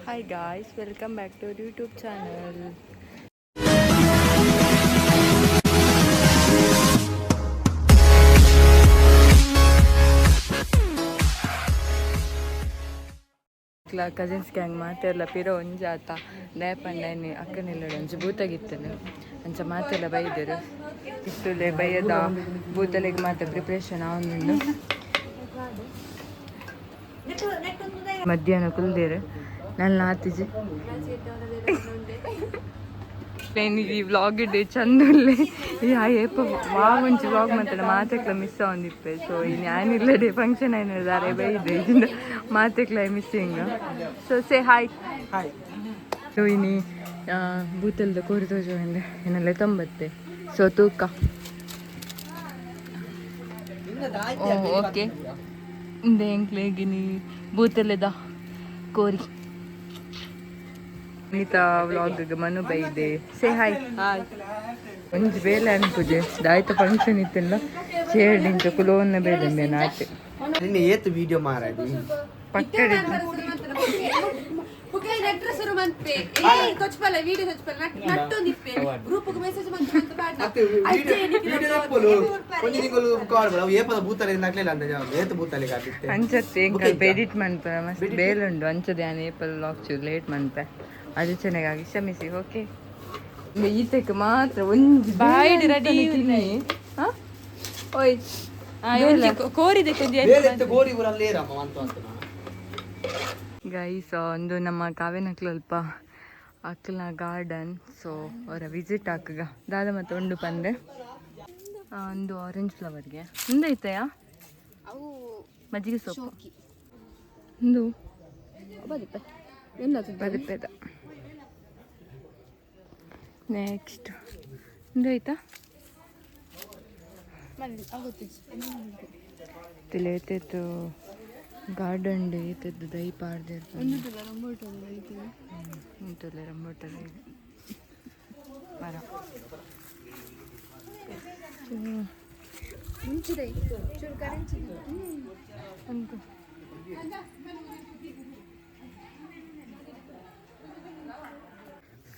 Hi guys, welcome back to our YouTube channel. Cousins gang ಮಾತೆಲ್ಲ ಪಿರ ಒಂಜಾತ ದಯಪಂಡನೆ ಅಕ್ಕನೆಲ್ಲ ಒಂಜಿ ಬೂತಾಗಿತ್ತನು ಅಂಚ ಮಾತೆಲ್ಲ ಬೈದರು ಇತ್ತುಲೆ ಬೈಯದ ಬೂತಲೆಗೆ ಮಾತ್ರ ಪ್ರಿಪ್ರೇಷನ್ ಆವೊಂದುಂಡು ಮಧ್ಯಾಹ್ನ ಕುಲ್ದೇರು ನಾನು ನಾತಿಜಿ ಈ ವ್ಲಾಗ್ ಇಡ್ಡೆ ಚಂದುಲ್ಲೆ ಏಪ ಮುಂಚೆ ವ್ಲಾಗ್ ಮಾತಾಡ ಮಾತೆಕ್ಲ ಮಿಸ್ ಆವಂದಿಪ್ಪೆ ಸೊ ಇನ್ನು ಏನಿಲ್ಲಡೆ ಫಂಕ್ಷನ್ ಏನಿದ್ದಾರೆ ಬೈದೆ ಇದರಿಂದ ಮಾತೆಕ್ಲ missing so say hi hi so ಇನ್ನು ಬೂತಲ್ದ ಕೋರಿ ತೋಜುವಂದೆ ಇನ್ನೆಲ್ಲ 90 ಸೊ ತೂಕ ಓಕೆ ಇಂದೇಂಕ್ಲೇಗಿನಿ ಬೂತಲೆದ ಕೋರಿ ಅನಿತಾ ವ್ಲಾಗ್ಗೆ ಮನು ಬೈದೆ ಸೇ ಹಾಯ್ ಹಾಯ್ ಒಂಜಿ ಬೇಲೆ ಅನ್ಪುಜೆ ದಾಯ್ತ ಫಂಕ್ಷನ್ ಇತ್ತಿಲ್ಲ ಸೇರ್ಡಿಂಚ ಕುಲೋನ್ನ ಬೇಲೆ ನಾಟೆ ನಿನ್ನೆ ಏತು ವಿಡಿಯೋ ಮಾರಾಡಿ ಪಕ್ಕಡೆ ಅಂಚತ್ತೆ ಎಡಿಟ್ ಮನ್ಪ ಮಸ್ತ್ ಬೇಲುಂಡು ಅಂಚದೆ ನಾನು ಏಪಲ್ ಲಾಕ್ ಲೇಟ್ ಮನ್ಪೆ ಅದು ಚೆನ್ನಾಗಿ ಕ್ಷಮಿಸಿ ಓಕೆ ಈತಕ್ಕೆ ಮಾತ್ರ ಒಂದು ಬಾಯಿಡ್ ರೆಡಿ ಓಯ್ ಕೋರಿದೆ ಗೈಸ್ ಒಂದು ನಮ್ಮ ಕಾವ್ಯನಕ್ಲು ಅಲ್ಪ ಅಕ್ಕಲ್ನ ಗಾರ್ಡನ್ ಸೊ ಅವರ ವಿಸಿಟ್ ಹಾಕಗ ದಾದ ಮತ್ತೆ ಉಂಡು ಬಂದೆ ಒಂದು ಆರೆಂಜ್ ಫ್ಲವರ್ಗೆ ಮುಂದೈತೆಯಾ ಮಜ್ಜಿಗೆ ಸೊಪ್ಪು ಒಂದು ಬದುಪೆದ ನೆಕ್ಸ್ಟ್ ಮುಂದಾಯ್ತಾ ತಿಳೇತಿತ್ತು ಗಾರ್ಡನ್ ಡೇ ಇತ್ತು ದೈ ಪಾಡ್ದೆ ಉಂಟಲ್ಲ ರಂಬೋಟಲ್ಲ ಇದೆ ಮರ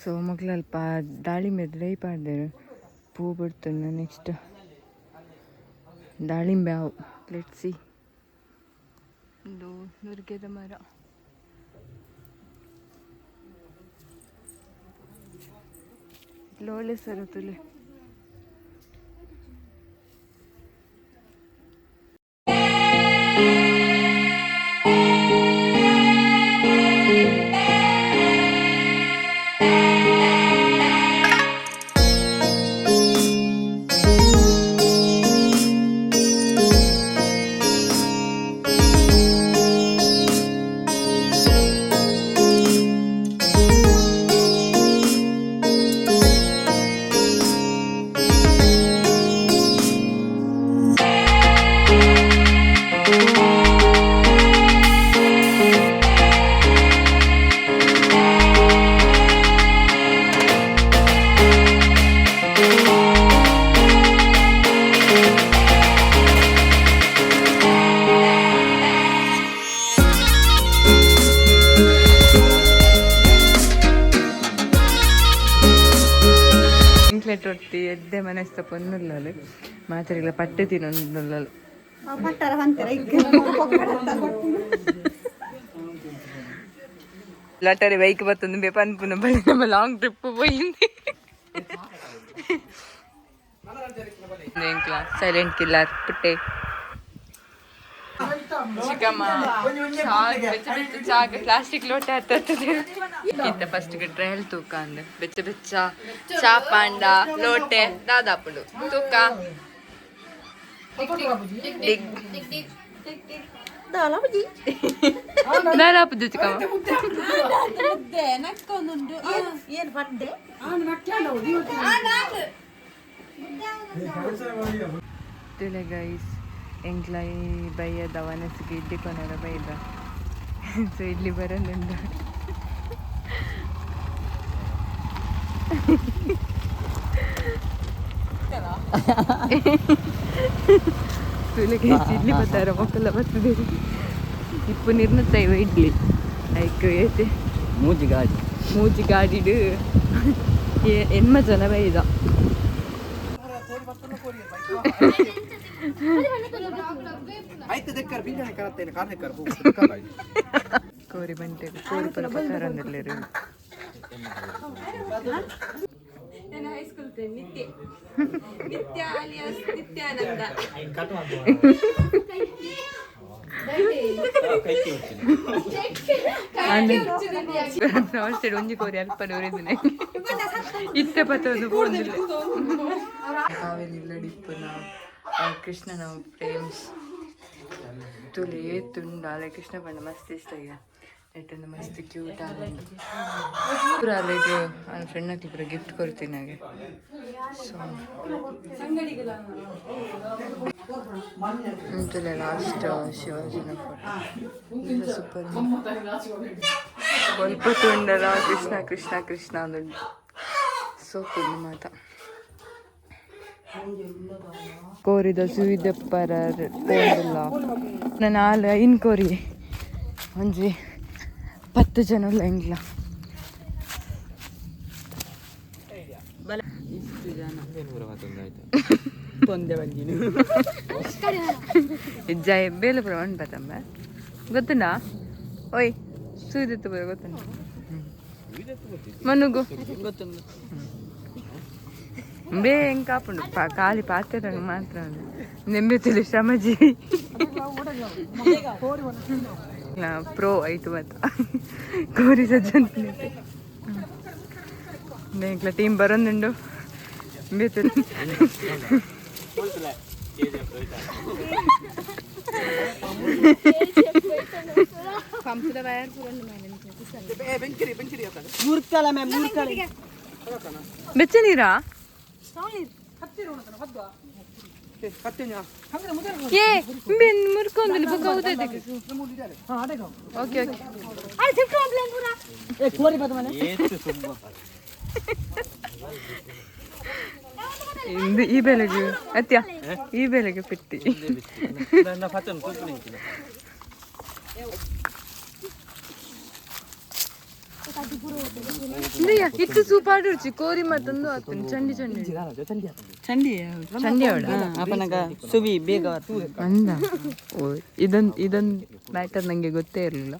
ಸೊ ಮಗ್ಲಲ್ಪ ದಾಳಿಂಬೆ ಡ್ರೈ ಪಾಡ್ದೇರು ಪೂ ಬಿಡ್ತಾನೆ ನೆಕ್ಸ್ಟ್ ದಾಳಿಂಬೆ ಅವು ಲೆಟ್ಸಿ ಒಂದು ನುರ್ಗೆದ ಮರ ಲೋಳೆ ಸರತುಲೆ ರೊಟ್ಟಿ ಎದ್ದೆ ಮನೆಸ್ತ ಪೊನ್ನುಲ್ಲಲು ಮಾತ್ರೆಗಳ ಪಟ್ಟೆ ತಿನ್ನೊಂದುಲ್ಲಲು ಲಟರಿ ಬೈಕ್ ಬತ್ತೊಂದು ಬೇಪನ್ಪುನ ಬಳಿ ನಮ್ಮ ಲಾಂಗ್ ಟ್ರಿಪ್ పోయింది ಸೈಲೆಂಟ್ ಕಿಲ್ಲರ್ ಪುಟ್ಟೆ ಚಿಕ್ಕಮ್ಮ ಚಾಗ ಪ್ಲಾಸ್ಟಿಕ್ ಲೋಟ ಇಂತ ಫಸ್ಟ್ ಟ್ರಯಲ್ ತೂಕ ಅಂದ ಬೆಚ್ಚ ಬೆಚ್ಚ ಚಾ ಪಾಂಡ ಲೋಟೆ ದಾದಾಪುಡು ತೂಕ ದಾದಾಪುದು ಚಿಕ್ಕಮ್ಮ ತಿಳೆ ಗೈಸ್ ಎಂಕ್ಲ ಈ ಬೈಯದ ವನಸಿಗೆ ಇಡ್ಲಿ ಕೊನೆರ ಬೈದ ಸೊ ಇಡ್ಲಿ ಬರೋದ್ರಿಂದ ತುಳಿಗೆ ಇಡ್ಲಿ ಬರ್ತಾರ ಮಕ್ಕಳ ಬರ್ತದೆ ಇಪ್ಪು ನಿರ್ಣತ ಇವ ಇಡ್ಲಿ ಐಕ್ ಐತೆ ಮೂಜಿ ಗಾಡಿಡು ಎನ್ಮ ಜನ ಬೈದ ಕೋರಿ ಬಂಟೆ ಕೋರಿ ಪರ ಪತ್ತಾರಂದಲ್ಲಿರು ನನ್ನ ಹೈಸ್ಕೂಲ್ ಫ್ರೆಂಡ್ ನಿತ್ಯ ಅಲಿಯಾಸ್ ನಿತ್ಯಾನಂದ ನಮಸ್ತೆ ಒಂಜಿ ಕೋರಿ ಅಲ್ಪ ನೋಡಿದ್ದೀನಿ ಇತ್ತ ಪತ್ತೊಂದು ಪೋಂದಿಲ್ಲ ಕಾವೇಲಿಲ್ಲಡಿಪ್ಪುನ ಕೃಷ್ಣನ ಪ್ರೇಮ್ಸ್ ತುಲೆ ತುಂಡಾಲೆ ಕೃಷ್ಣ ಪಂಡ ಮಸ್ತ್ ಇಷ್ಟ ಈಗ ನೆಟ್ಟೊಂದು ಮಸ್ತ್ ಕ್ಯೂಟ್ ಆಗಿ ಪೂರ ಅಲ್ಲಿಗೆ ನನ್ನ ಫ್ರೆಂಡ್ನಕ್ಕೆ ಪೂರ ಗಿಫ್ಟ್ ಕೊಡ್ತೀನಿ ಹಾಗೆ ಸೊ ಅಂತಲೇ ಲಾಸ್ಟ್ ಶಿವಾಜಿನ ಫೋಟೋ ಸೂಪರ್ ಸ್ವಲ್ಪ ತುಂಡಲ ಕೃಷ್ಣ ಕೃಷ್ಣ ಕೃಷ್ಣ ಅಂದುಂಟು ಸೊ ಕುಳ್ಳು ಮಾತ ಕೋರಿದ ಸುವಿದಪ್ಪರ ತೋಂದಿಲ್ಲ ನಾನು ಆಲು ಐನ್ ಕೋರಿ ಒಂಜಿ 10 ಜನ ಎಂಗ್ಲ ಇಷ್ಟು ಜನ ಇಜ್ಜಾಯ ಬೇಲಪುರ ಬತ್ತಂಬ ಗೊತ್ತುಂಡಾ ಓಯ್ ಸುವಿದತ್ತು ಬರ ಗೊತ್ತುಂಡ ಮನುಗು ಗೊತ್ತುಂಡು ಬೇ ಹೆಂಗೆ ಕಾಪುಂಡು ಖಾಲಿ ಪಾತ್ರೆ ಮಾತ್ರ ನೆಂಬೆತಿಲಿ ಶ್ರಮಜೀವಿ ಪ್ರೋ ಆಯ್ತು ಮತ್ತ ಕೋರಿ ಸಜ್ಜಂತ ಬೇಂಕ್ಲ ಟೀಮ್ ಬರೋದುಂಡು ಬೇತಿಲ್ ಬೆಚ್ಚ ನೀರಾ ಮುರ್ಕೊಂದಿಲ್ಲ ಬುಕ್ ಓಕೆ ಈ ಬೆಲೆಗೆ ಅತ್ಯ ಈ ಬೆಲೆಗೆ ಪೆಟ್ಟಿ ಇತ್ತು ಸೂಪರ್ ರುಚಿ ಕೋರಿ ಮತ್ತೊಂದು ಆತನ ಚಂಡಿ ಚಂಡಿ ಚಂಡಿ ಚಂಡಿ ಅವಳ ಅಪ್ಪನಗ ಸುವಿ ಬೇಗ ಅಂದ ಓ ಇದೊಂದು ಮ್ಯಾಟರ್ ನಂಗೆ ಗೊತ್ತೇ ಇರಲಿಲ್ಲ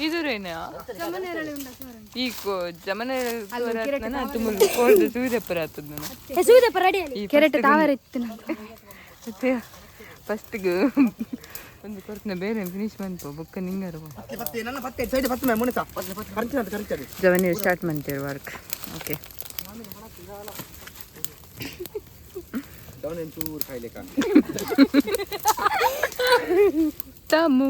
ಇದುರೇನಾ ಈ ಜಮನೆ ತುಮುಲ್ ಸೂರ್ಯಪುರ ಫಸ್ಟ್ಗೆ ಒಂದು ಕೊಡ್ತೀನಿ ಬೇರೆ ಫಿನಿಶ್ ಬಂತು ಬುಕ್ಕ ನಿಂಗಾರ ಜವನಿ ಸ್ಟಾರ್ಟ್ ಮಾಡ್ತೀವಿ ವರ್ಕ್ ಓಕೆ ತಮ್ಮು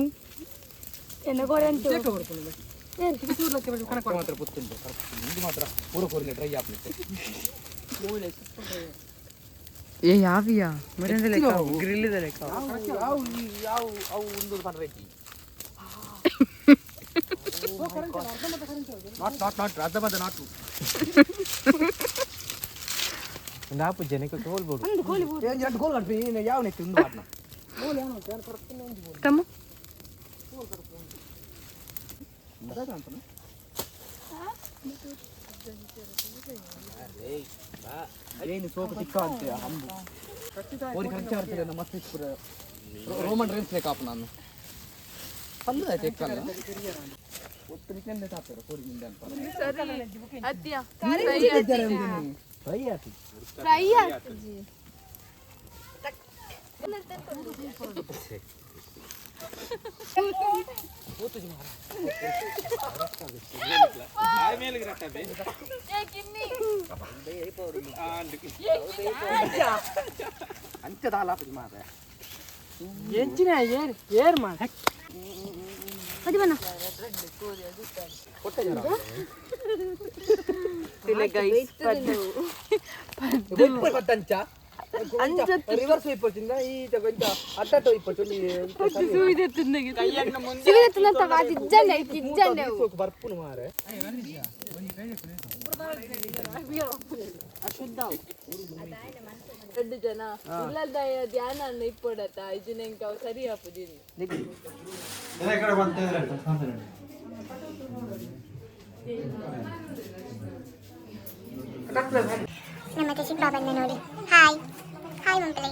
ಏ ಯಾವಿಯಾ ಮರದಲ್ಲೇ ಗ್ರಿಲ್ದಲ್ಲೇ ನಾಪು ಜನಕ್ಕೆ ಕೋಲ್ಬೋದು ತಮ್ಮ ಏನು ಸೋಪು ಚಿಕ್ಕ ಅಂತೀಯ ಹಂಬು ಓರಿ ಖರ್ಚು ಆಗ್ತದೆ ನಮ್ಮ ಮಸ್ತಿಸ್ಪುರ ರೋಮನ್ ರೇನ್ಸ್ ಲೇಕಾಪ ನಾನು ಅಲ್ಲ ಚೆಕ್ಕಲ್ಲ ಒತ್ತು ನಿಕಂದೆ ಸಾಕ್ತಾರೆ ಕೋರಿ ನಿಂದೆ ಅಂತ ಫ್ರೈ ಆಯ್ತು ಫ್ರೈ ಆಯ್ತು ರಿವರ್ಸ್ ಇಪ್ಪತ್ತಿಂದ ಈ ಕೊಂಚ ಅಡ್ಡಟ್ಟು ಇಪ್ಪತ್ತು ಬರ್ಪುನು ಮಾರೆ రెండు జన పిల్లల ధ్యానాన్ని ఇప్పుడట ఇది ఇంకా సరి ఆపుదిని ನಮ್ಮ ಕೃಷಿ ಬಾಬನ್ನ ನೋಡಿ ಹಾಯ್ ಹಾಯ್ ಮಂಕಲೇ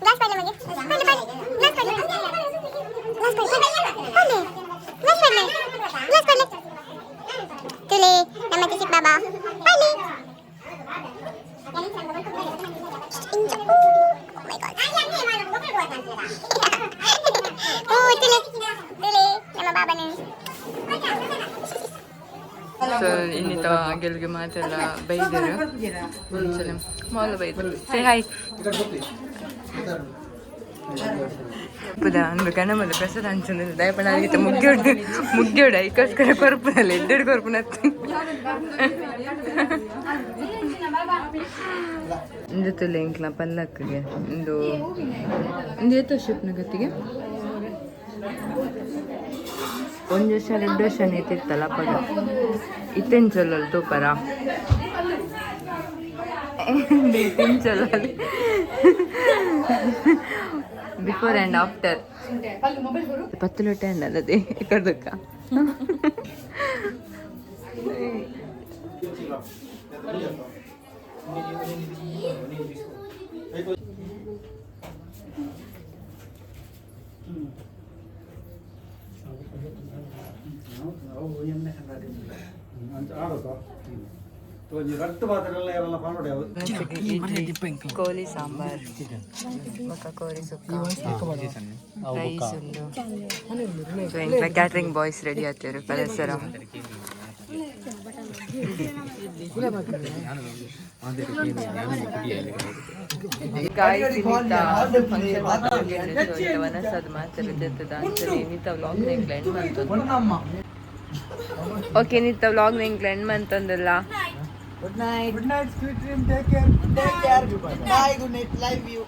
ಗ್ಲಾಸ್ ಪಡ್ಲೆ ಮಗೆ ಪಡ್ಲೆ ಗ್ಲಾಸ್ ಪಡ್ಲೆ ಗ್ಲಾಸ್ ಪಡ್ಲೆ ತುಲೆ ನಮ್ಮ ಕೃಷಿ ಬಾಬಾ ಪಡ್ಲೆ ನಮ್ಮ ಬಾಬನೇ ಸೊ ಇನ್ನಿತ ಗೆಲ್ಗೆ ಮಾತೆಲ್ಲ ಬೈದರು ಮುಂಚೆನೆ ಮಾಲ್ ಬೈದರು ಸೇ ಹಾಯ್ ಅಂದು ಗಣಮದ ಪ್ರಸಾದ ಹಂಚಂದ ದಯಪಡ ಆಗಿತ್ತ ಮುಗ್ಗ್ಯೋಡ ಈಕೋಸ್ಕರ ಕೊರ್ಪುನಲ್ಲಿ ಎಡ್ಡೆಡು ಕೊರ್ಪುನತ್ತ ಇಂದು ತುಲೆ ಇಂಕ್ಲ ಪಲ್ಲಕ್ಕಿಗೆ ಇಂದು ಏತ ಶಿಪ್ನ ಗತಿಗೆ ಒಂದು ವರ್ಷ 2 ವರ್ಷ ನೀತಿತ್ತಲ್ಲ ಪಗ ಇತ್ತೇನು ಚೊಲ್ಲಲ್ಲ ತೂಪರ ಇತ್ತೇನು ಚೊಲ್ಲಲ್ಲಿ ಬಿಫೋರ್ ಆ್ಯಂಡ್ ಆಫ್ಟರ್ 10 ಲೋಟ ಅನ್ನದೇ ಕರ್ದಕ್ಕ ಕೋಳಿ ಸಾಂಬಾರ್ ಕೋಳಿ ಸುಕ್ಕ ರೈಸ್ ಉಂಡು ಸೊ ಇಂಟ್ಲ ಕ್ಯಾಟ್ರಿಂಗ್ ಬಾಯ್ಸ್ ರೆಡಿ ಆಗ್ತಾರೆ ಪರಸರ ಓಕೆ ನಿಂತ ವ್ಲಾಗ್ ನಿಂಗೆ ಎಂಡ್ ಮಂತಂದಲ್ಲ good night sweet dream take care bye good night love you